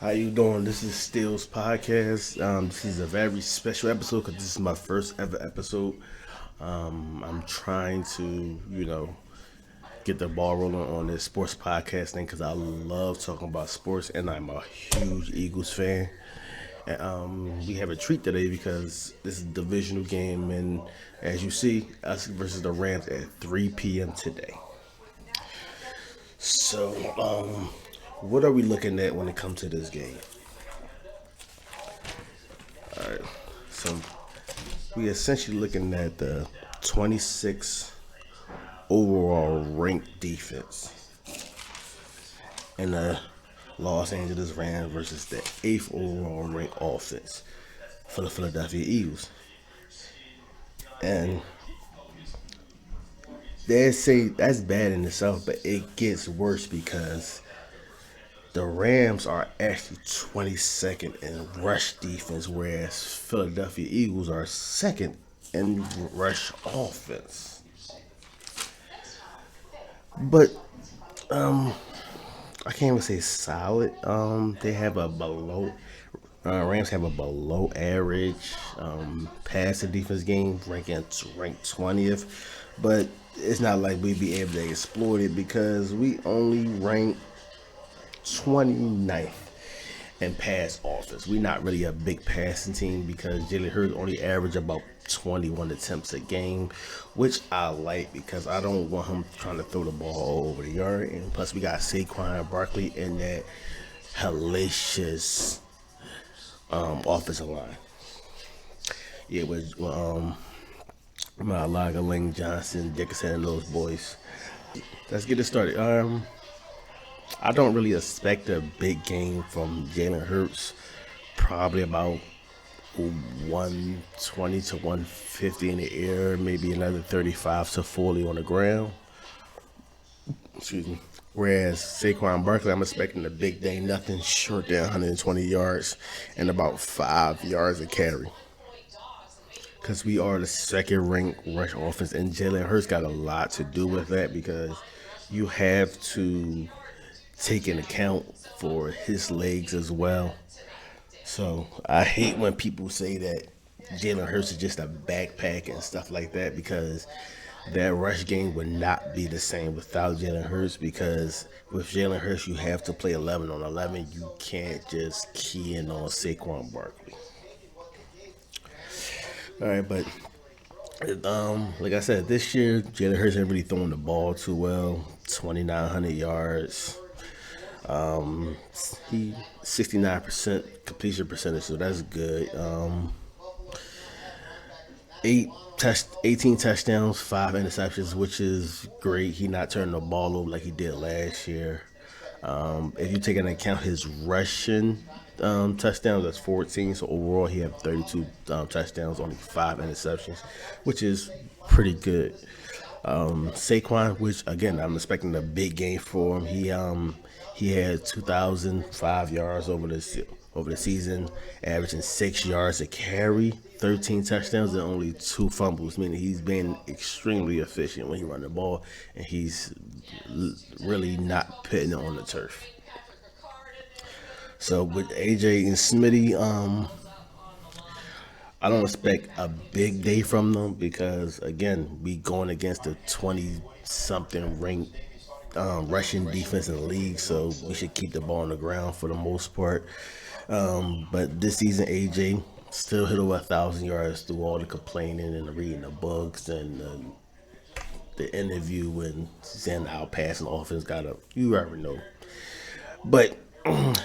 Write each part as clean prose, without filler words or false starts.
How you doing? This is Steele's podcast. This is a very special episode because this is my first ever episode. I'm trying to, get the ball rolling on this sports podcast thing because I love talking about sports and I'm a huge Eagles fan. And we have a treat today because this is a divisional game, and as you see, us versus the Rams at 3 p.m. today. So, what are we looking at when it comes to this game? So we essentially looking at the 26 overall ranked defense in the Los Angeles Rams versus the 8th overall ranked offense for the Philadelphia Eagles. And they say that's bad in itself, but it gets worse because the Rams are actually 22nd in rush defense, whereas Philadelphia Eagles are second in rush offense. But I can't even say solid. They have a below. Rams have a below average passing defense game, ranked 20th, but it's not like we'd be able to exploit it because we only rank 29th in pass offense. We're not really a big passing team because Jalen Hurts only average about 21 attempts a game, which I like because I don't want him trying to throw the ball all over the yard. And plus, we got Saquon Barkley in that hellacious offensive line. Yeah, with Malaga, Lane Johnson, Dickinson, and those boys. Let's get it started. I don't really expect a big game from Jalen Hurts. Probably about 120 to 150 in the air, maybe another 35 to 40 on the ground. Excuse me. Whereas Saquon Barkley, I'm expecting a big day, nothing short than 120 yards and about 5 yards a carry. Because we are the second ranked rush offense, and Jalen Hurts got a lot to do with that because you have to take into account for his legs as well. So I hate when people say that Jalen Hurts is just a backpack and stuff like that because that rush game would not be the same without Jalen Hurts because with Jalen Hurts you have to play 11 on 11. You can't just key in on Saquon Barkley. All right, but like I said, this year Jalen Hurts ain't really throwing the ball too well. 2,900 yards. He 69% completion percentage, so that's good. 18 touchdowns, 5 interceptions, which is great. He not turning the ball over like he did last year. If you take into account his rushing touchdowns, that's 14. So overall, he had 32 touchdowns, only 5 interceptions, which is pretty good. Saquon, which again I'm expecting a big game for him. He had 2,005 yards over the season, averaging 6 yards a carry, 13 touchdowns, and only two fumbles. Meaning he's been extremely efficient when he run the ball, and he's really not putting it on the turf. So with AJ and Smitty, I don't expect a big day from them because again, we going against the 20 something ranked rushing defense in the league, so we should keep the ball on the ground for the most part. But this season, AJ still hit over 1,000 yards through all the complaining and the reading the books and the interview and saying how passing offense got up. You already know, but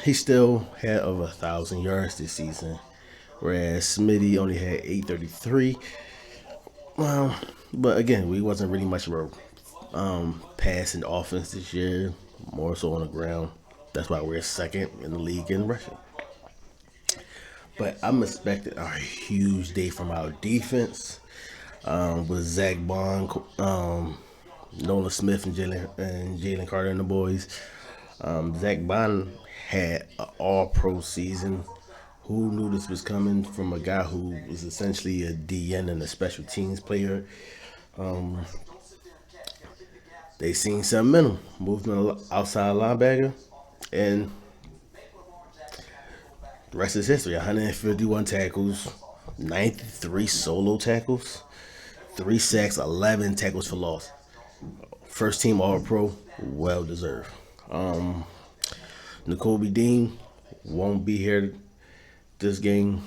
he still had over 1,000 yards this season, whereas Smitty only had 833. Well, but again, we wasn't really much of a passing offense this year, more so on the ground. That's why we're second in the league in rushing. But I'm expecting a huge day from our defense with Zach Bond, Nolan Smith, and Jalen Carter and the boys. Zach Bond had an All-Pro season. Who knew this was coming from a guy who was essentially a DN and a special teams player? They seen something in him, moved him outside linebacker, and The rest is history. 151 tackles, 93 solo tackles, 3 sacks, 11 tackles for loss. First team All Pro, well deserved. N'Kobe Dean won't be here this game.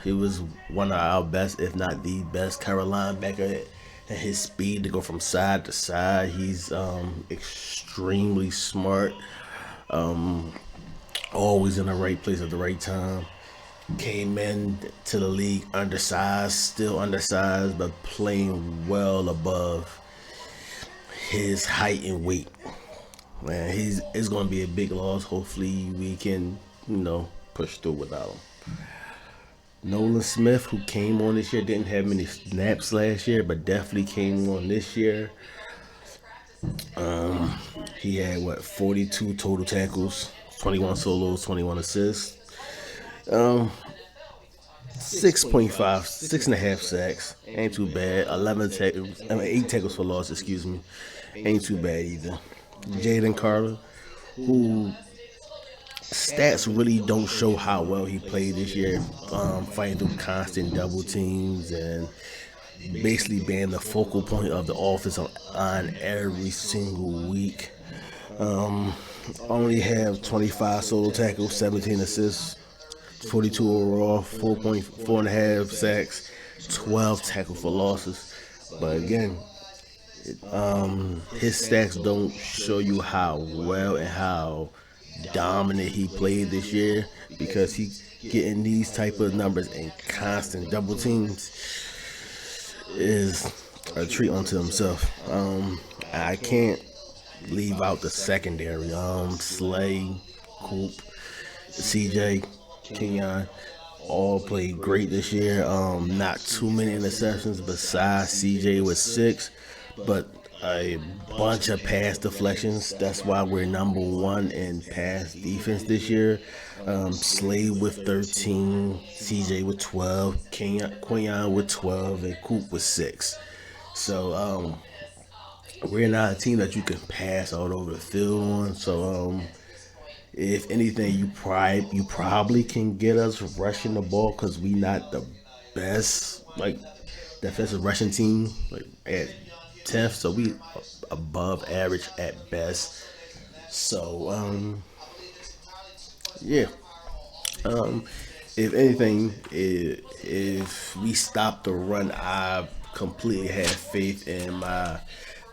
He was one of our best, if not the best, cover linebacker. And his speed to go from side to side, he's extremely smart. Always in the right place at the right time. Came in to the league undersized, still undersized, but playing well above his height and weight. Man, he's it's going to be a big loss. Hopefully, we can push through without him. Nolan Smith, who came on this year, didn't have many snaps last year, but definitely came on this year. He had 42 total tackles, 21 solos, 21 assists, 6.5, 6.5 sacks. Ain't too bad. 11 tackles, 8 tackles for loss. Excuse me. Ain't too bad either. Jaden Carter, who stats really don't show how well he played this year, fighting through constant double teams and basically being the focal point of the offense on every single week. Only have 25 solo tackles, 17 assists, 42 overall, 4.4.5 sacks, 12 tackles for losses. But again, his stats don't show you how well and how dominant he played this year, because he getting these type of numbers and constant double teams is a treat unto himself. I can't leave out the secondary. Slay, Coop, CJ, Kenyon all played great this year. Not too many interceptions besides CJ with 6, but a bunch of pass deflections. That's why we're number 1 in pass defense this year. Slade with 13, CJ with 12, Kenyon with 12, and Coop with 6. So we're not a team that you can pass all over the field on. So if anything, you probably can get us rushing the ball, because we not the best defensive rushing team at 10th, so we above average at best. So yeah. Um, if anything, if we stop the run, I completely have faith in my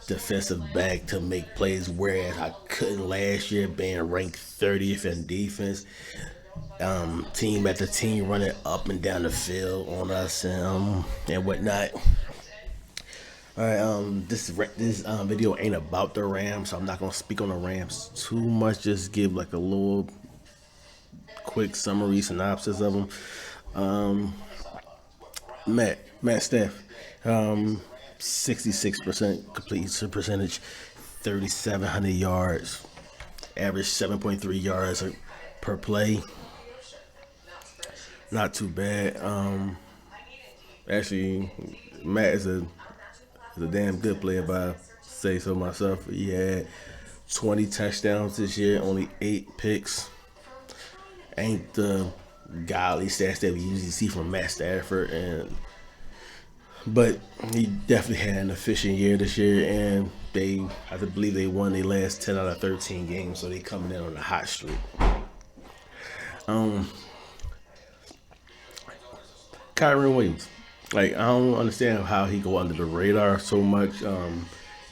defensive back to make plays, whereas I couldn't last year, being ranked 30th in defense. Team after team running up and down the field on us and whatnot. All right, this video ain't about the Rams, so I'm not gonna speak on the Rams too much. Just give like a little quick summary synopsis of them. Matt Staff, 66% completion percentage, 3,700 yards, average 7.3 yards per play. Not too bad. Actually, Matt is a damn good player, if I say so myself. He had 20 touchdowns this year, only 8 picks. Ain't the godly stats that we usually see from Matt Stafford, but he definitely had an efficient year this year, and I believe they won their last 10 out of 13 games, so they coming in on a hot streak. Kyron Williams, I don't understand how he go under the radar so much.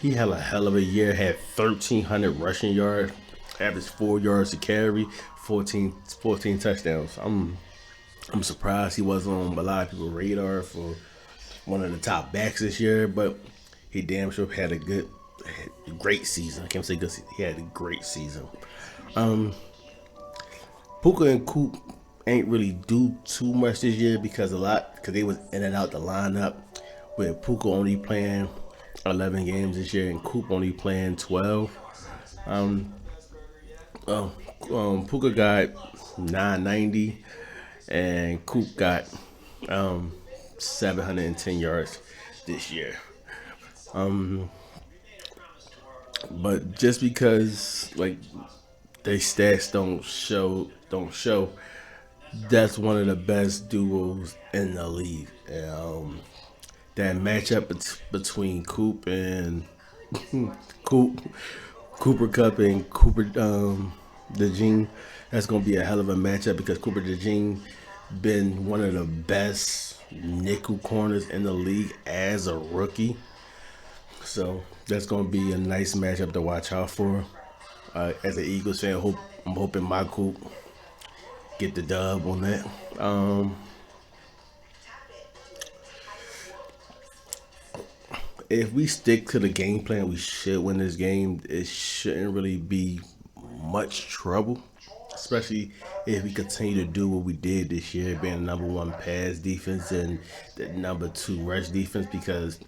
He had a hell of a year. Had 1,300 rushing yards, averaged 4 yards to carry, 14 touchdowns. I'm surprised he wasn't on a lot of people's radar for one of the top backs this year, but he damn sure had a great season. I can't say good. He had a great season. Puka and Coop ain't really do too much this year, because they was in and out the lineup, with Puka only playing 11 games this year and Coop only playing 12. Puka got 990 and Coop got 710 yards this year. But just because they stats don't show. That's one of the best duos in the league. That matchup between Coop and Coop, Cooper Cup and Cooper DeJean, that's gonna be a hell of a matchup because Cooper DeJean been one of the best nickel corners in the league as a rookie. So that's gonna be a nice matchup to watch out for. As an Eagles fan, I'm hoping my Coop get the dub on that. If we stick to the game plan, we should win this game. It shouldn't really be much trouble, especially if we continue to do what we did this year, being the number one pass defense and the number two rush defense. Because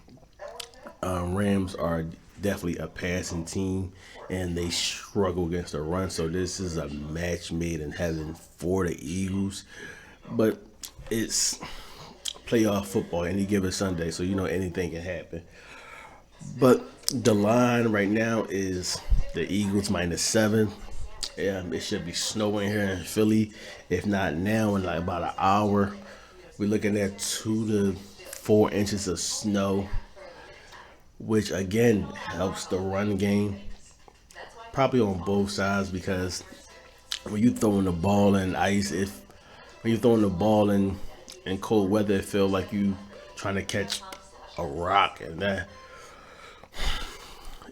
Rams are definitely a passing team, and they struggle against the run. So this is a match made in heaven for the Eagles. But it's playoff football any given Sunday, so you know anything can happen. But the line right now is the Eagles -7. Yeah, it should be snowing here in Philly. If not now, in like about an hour, we're looking at 2 to 4 inches of snow, which again helps the run game. Probably on both sides because when you throwing the ball in ice, if when you throwing the ball in cold weather, it feel like you trying to catch a rock, and that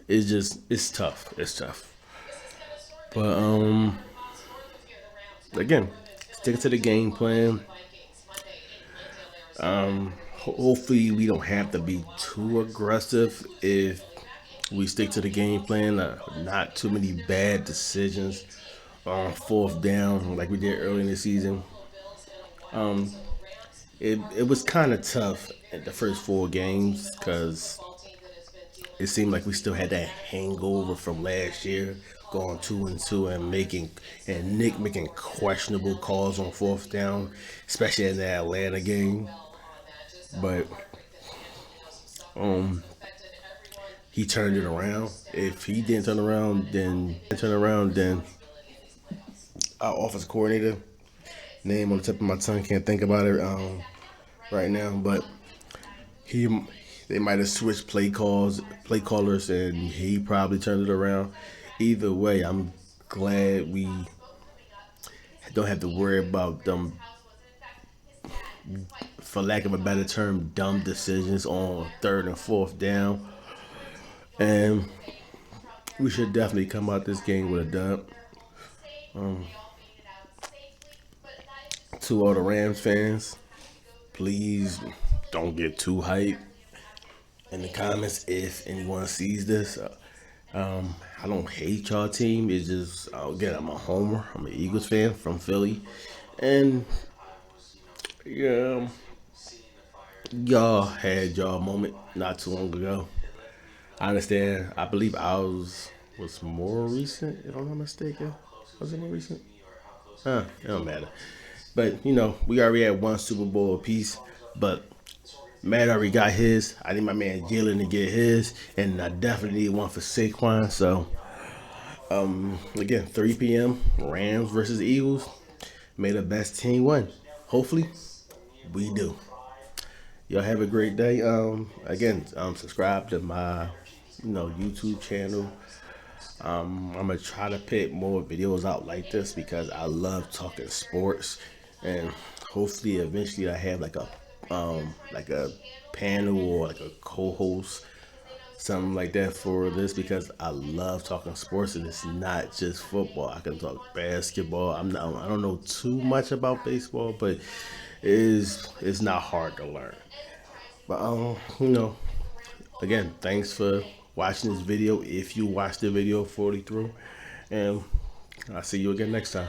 it's tough. It's tough. But again, stick to the game plan. Hopefully, we don't have to be too aggressive if we stick to the game plan. Not too many bad decisions on fourth down like we did early in the season. It was kind of tough at the first 4 games because it seemed like we still had that hangover from last year, going 2-2 and Nick making questionable calls on fourth down, especially in the Atlanta game. But he turned it around. If he didn't turn around, then our offensive coordinator, name on the tip of my tongue, can't think about it right now, but he they might have switched play callers, and he probably turned it around. Either way, I'm glad we don't have to worry about them, for lack of a better term, dumb decisions on third and fourth down. And we should definitely come out this game with a dub. To all the Rams fans, please don't get too hyped in the comments if anyone sees this. I don't hate y'all team. It's just again, I'm a homer. I'm an Eagles fan from Philly, and yeah, y'all had y'all moment not too long ago. I understand. I believe ours was more recent, if I'm not mistaken. Was it more recent? It don't matter. But we already had one Super Bowl apiece. But Matt already got his. I need my man Jalen to get his, and I definitely need one for Saquon. So again, 3 p.m. Rams versus Eagles. May the best team win. Hopefully, we do. Y'all have a great day. Again, subscribe to my YouTube channel. I'm gonna try to put more videos out like this because I love talking sports, and hopefully, eventually, I have like a panel or like a co-host, something like that for this because I love talking sports, and it's not just football. I can talk basketball. I don't know too much about baseball, but it's not hard to learn. But again, thanks for watching this video. If you watch the video fully through, and I'll see you again next time.